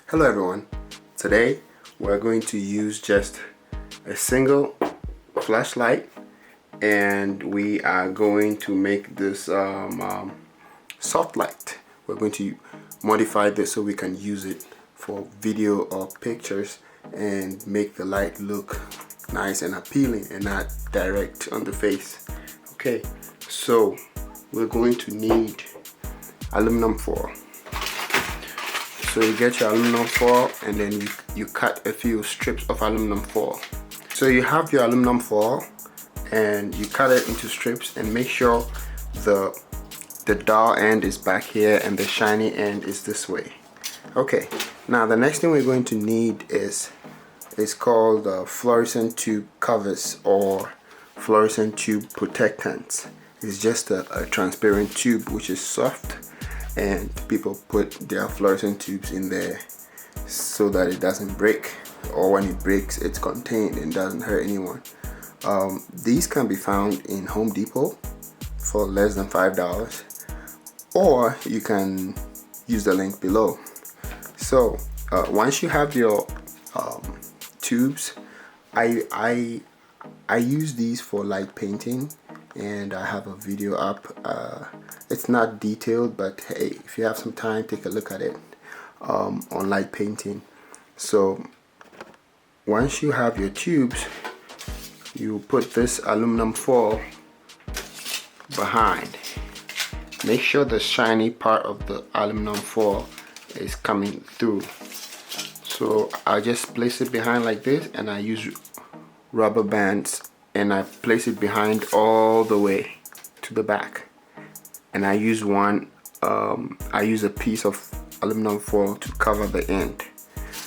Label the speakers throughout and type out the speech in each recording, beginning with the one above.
Speaker 1: Hello everyone. Today we're going to use just a single flashlight and we are going to make this soft light. We're going to modify this so we can use it for video or pictures and make the light look nice and appealing and not direct on the face. Okay, so we're going to need aluminum foil. So you get your aluminum foil and then you cut a few strips of aluminum foil. So you have your aluminum foil and you cut it into strips and make sure the dull end is back here and the shiny end is this way. Okay, now the next thing we're going to need is called fluorescent tube covers or fluorescent tube protectants. It's just a transparent tube which is soft, and people put their fluorescent tubes in there so that it doesn't break, or when it breaks it's contained and doesn't hurt anyone. These can be found in Home Depot for less than $5, or you can use the link below. So once you have your tubes, I use these for light painting, and I have a video up. It's not detailed, but hey, if you have some time, take a look at it on light painting. So once you have your tubes, you put this aluminum foil behind. Make sure the shiny part of the aluminum foil is coming through. So I just place it behind like this, and I use rubber bands and I place it behind all the way to the back, and I use a piece of aluminum foil to cover the end.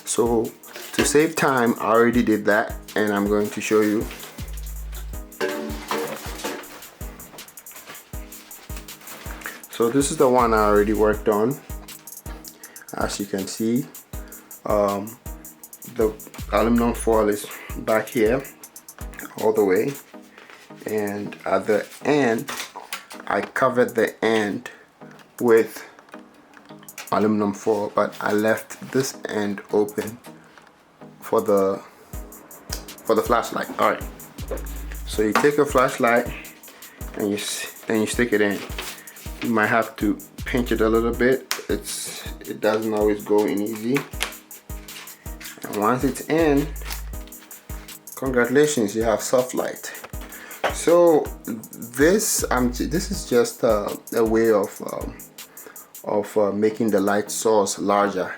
Speaker 1: So to save time, I already did that and I'm going to show you. So this is the one I already worked on. As you can see, the aluminum foil is back here all the way, and at the end I covered the end with aluminum foil, but I left this end open for the flashlight. All right, so you take a flashlight and you stick it in. You might have to pinch it a little bit. It doesn't always go in easy. And once it's in, congratulations, you have soft light. So this is just a way of making the light source larger.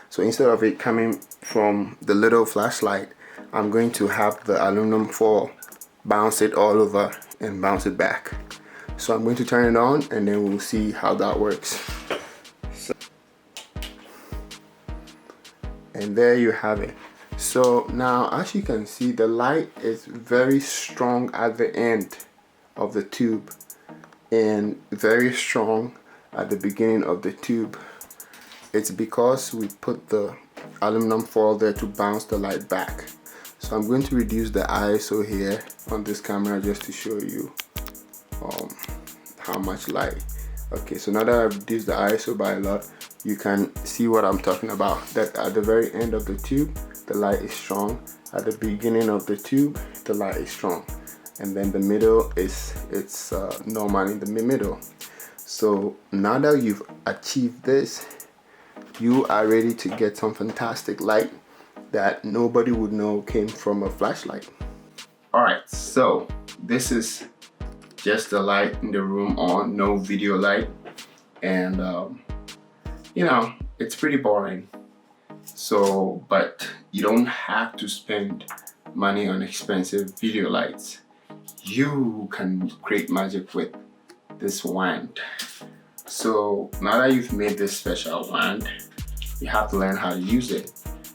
Speaker 1: So instead of it coming from the little flashlight, I'm going to have the aluminum foil bounce it all over and bounce it back. So I'm going to turn it on and then we'll see how that works. And there you have it. So now, as you can see, the light is very strong at the end of the tube and very strong at the beginning of the tube. It's because we put the aluminum foil there to bounce the light back. So I'm going to reduce the ISO here on this camera just to show you how much light. Okay, so now that I've reduced the ISO by a lot, you can see what I'm talking about. That at the very end of the tube, the light is strong. At the beginning of the tube, the light is strong, and then the middle it's normal in the middle. So now that you've achieved this, you are ready to get some fantastic light that nobody would know came from a flashlight. All right, so this is just the light in the room on, no video light, and you know, it's pretty boring. So, but you don't have to spend money on expensive video lights. You can create magic with this wand. So now that you've made this special wand, you have to learn how to use it.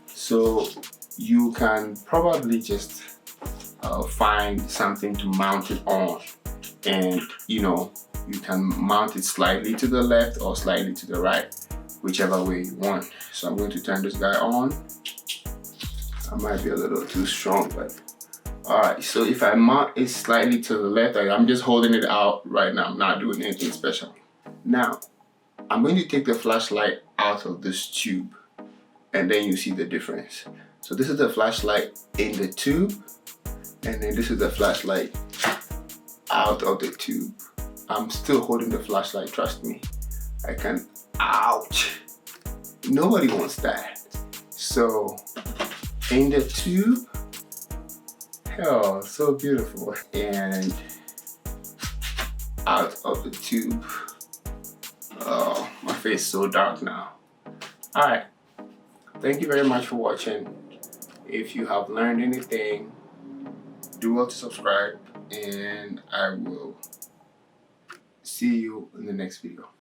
Speaker 1: So you can probably just find something to mount it on, and you know, you can mount it slightly to the left or slightly to the right, whichever way you want. So I'm going to turn this guy on. I might be a little too strong, but all right. So if I mount it slightly to the left, I'm just holding it out right now. I'm not doing anything special. Now I'm going to take the flashlight out of this tube and then you see the difference. So this is the flashlight in the tube, and then this is the flashlight out of the tube. I'm still holding the flashlight, trust me. I can, ouch. Nobody wants that. So in the tube, oh, so beautiful. And out of the tube. Oh, my face is so dark now. All right, thank you very much for watching. If you have learned anything, do well to subscribe, and I will see you in the next video.